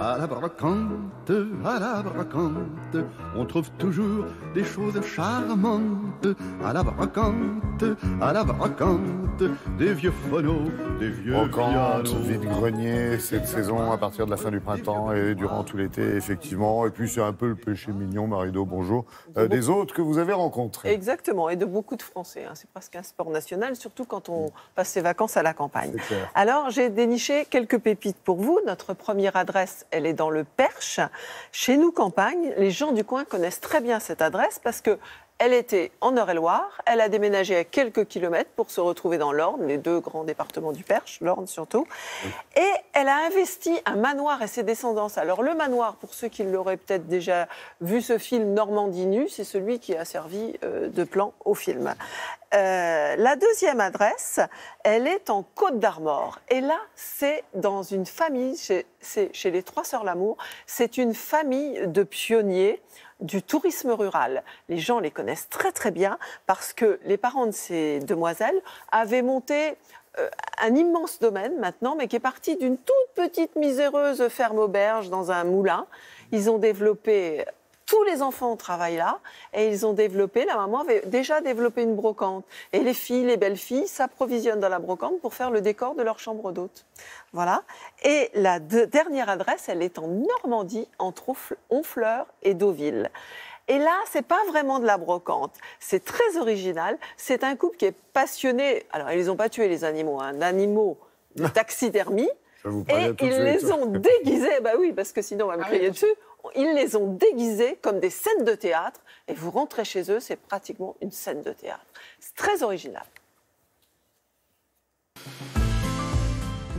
À la brocante, on trouve toujours des choses charmantes. À la brocante, des vieux phonos, des vieux Brocante, pianos. vide-grenier, cette saison à partir de la fin du printemps et durant tout l'été, effectivement. Et puis c'est un peu le péché mignon, Marido, bonjour, des autres que vous avez rencontrés. Exactement, et de beaucoup de Français. Hein. C'est presque un sport national, surtout quand on passe ses vacances à la campagne. C'est clair. Alors, j'ai déniché quelques pépites pour vous. Notre première adresse, elle est dans le Perche. Chez nous, campagne, les gens du coin connaissent très bien cette adresse parce que elle était en Eure-et-Loire, elle a déménagé à quelques kilomètres pour se retrouver dans l'Orne, les deux grands départements du Perche, l'Orne surtout. Oui. Et elle a investi un manoir et ses descendances. Alors le manoir, pour ceux qui l'auraient peut-être déjà vu ce film Normandie nue, c'est celui qui a servi de plan au film. La deuxième adresse, elle est en Côte d'Armor. Et là, c'est dans une famille, c'est chez les Trois Sœurs Lamour, c'est une famille de pionniers du tourisme rural. Les gens les connaissent très très bien parce que les parents de ces demoiselles avaient monté un immense domaine maintenant, mais qui est parti d'une toute petite miséreuse ferme auberge dans un moulin. Ils ont développé... Tous les enfants travaillent là et ils ont développé, la maman avait déjà développé une brocante. Et les filles, les belles filles, s'approvisionnent dans la brocante pour faire le décor de leur chambre d'hôte. Voilà. Et la dernière adresse, elle est en Normandie, entre Honfleur et Deauville. Et là, c'est pas vraiment de la brocante. C'est très original. C'est un couple qui est passionné. Alors, ils n'ont pas tué les animaux, hein, d'animaux de taxidermie. Et ils les ont déguisés. Bah oui, parce que sinon, on va me crier dessus. Ils les ont déguisés comme des scènes de théâtre et vous rentrez chez eux, c'est pratiquement une scène de théâtre. C'est très original.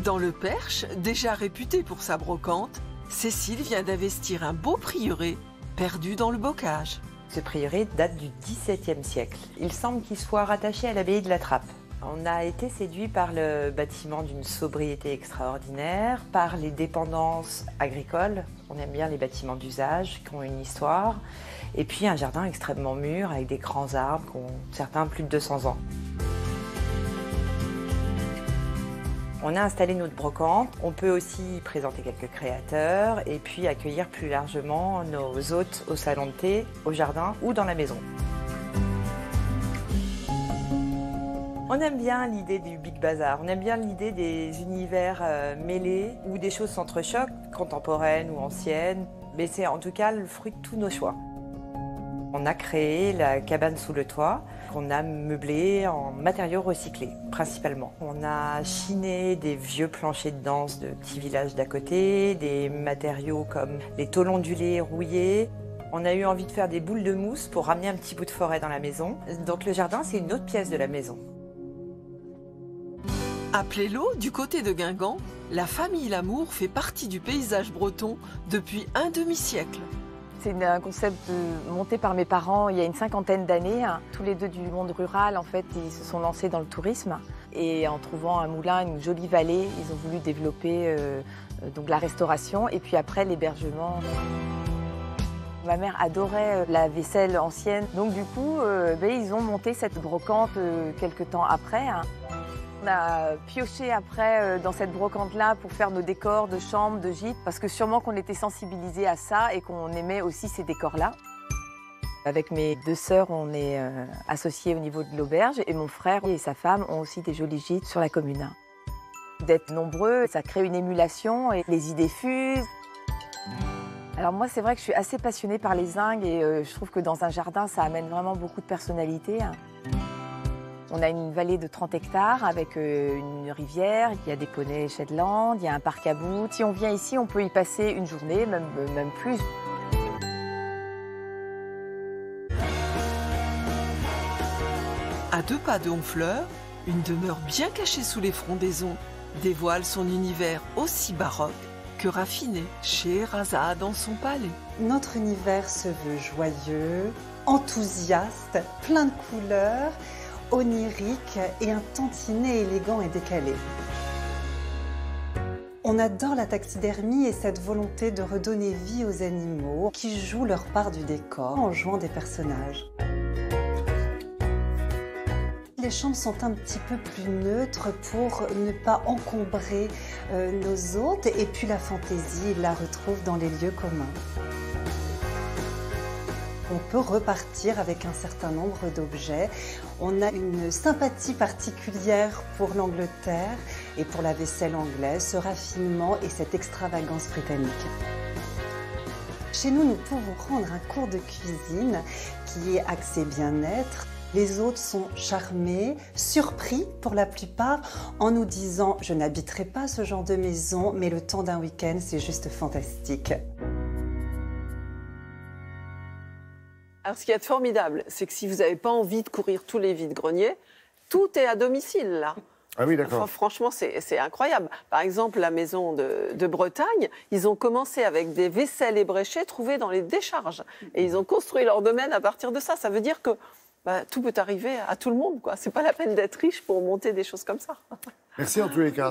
Dans le Perche, déjà réputé pour sa brocante, Cécile vient d'investir un beau prieuré perdu dans le bocage. Ce prieuré date du XVIIe siècle. Il semble qu'il soit rattaché à l'abbaye de la Trappe. On a été séduit par le bâtiment d'une sobriété extraordinaire, par les dépendances agricoles. On aime bien les bâtiments d'usage qui ont une histoire. Et puis un jardin extrêmement mûr avec des grands arbres qui ont certains plus de 200 ans. On a installé notre brocante. On peut aussi présenter quelques créateurs et puis accueillir plus largement nos hôtes au salon de thé, au jardin ou dans la maison. On aime bien l'idée du Big Bazar, on aime bien l'idée des univers mêlés où des choses s'entrechoquent, contemporaines ou anciennes, mais c'est en tout cas le fruit de tous nos choix. On a créé la cabane sous le toit, qu'on a meublée en matériaux recyclés, principalement. On a chiné des vieux planchers de danse de petits villages d'à côté, des matériaux comme les tôles ondulées rouillées. On a eu envie de faire des boules de mousse pour ramener un petit bout de forêt dans la maison. Donc le jardin, c'est une autre pièce de la maison. À Plélo, du côté de Guingamp, la famille Lamour fait partie du paysage breton depuis un demi-siècle. C'est un concept monté par mes parents il y a une 50aine d'années. Tous les deux du monde rural, en fait, ils se sont lancés dans le tourisme. Et en trouvant un moulin, une jolie vallée, ils ont voulu développer donc la restauration et puis après l'hébergement. Ma mère adorait la vaisselle ancienne. Donc du coup, ils ont monté cette brocante quelques temps après. On a pioché après dans cette brocante-là pour faire nos décors de chambres, de gîtes, parce que sûrement qu'on était sensibilisés à ça et qu'on aimait aussi ces décors-là. Avec mes deux sœurs, on est associés au niveau de l'auberge et mon frère et sa femme ont aussi des jolis gîtes sur la commune. D'être nombreux, ça crée une émulation et les idées fusent. Alors moi, c'est vrai que je suis assez passionnée par les zingues et je trouve que dans un jardin, ça amène vraiment beaucoup de personnalité. On a une vallée de 30 hectares avec une rivière, il y a des poneys Shetland, il y a un parc à bout. Si on vient ici, on peut y passer une journée, même plus. À 2 pas de Honfleur, une demeure bien cachée sous les frondaisons dévoile son univers aussi baroque que raffiné chez Sherazade dans son palais. Notre univers se veut joyeux, enthousiaste, plein de couleurs, onirique et un tantinet élégant et décalé. On adore la taxidermie et cette volonté de redonner vie aux animaux qui jouent leur part du décor en jouant des personnages. les chambres sont un petit peu plus neutres pour ne pas encombrer nos hôtes. Et puis la fantaisie, ils la retrouvent dans les lieux communs. On peut repartir avec un certain nombre d'objets. On a une sympathie particulière pour l'Angleterre et pour la vaisselle anglaise, ce raffinement et cette extravagance britannique. Chez nous, nous pouvons prendre un cours de cuisine qui est axé bien-être. Les hôtes sont charmés, surpris pour la plupart, en nous disant « je n'habiterai pas ce genre de maison, mais le temps d'un week-end, c'est juste fantastique ». Alors, ce qui est formidable, c'est que si vous n'avez pas envie de courir tous les vides-greniers, tout est à domicile, là. Ah oui, d'accord. Enfin, franchement, c'est incroyable. Par exemple, la maison de Bretagne, ils ont commencé avec des vaisselles ébréchées trouvées dans les décharges. Et ils ont construit leur domaine à partir de ça. Ça veut dire que tout peut arriver à tout le monde, quoi. C'est pas la peine d'être riche pour monter des choses comme ça. Merci en tous les cas.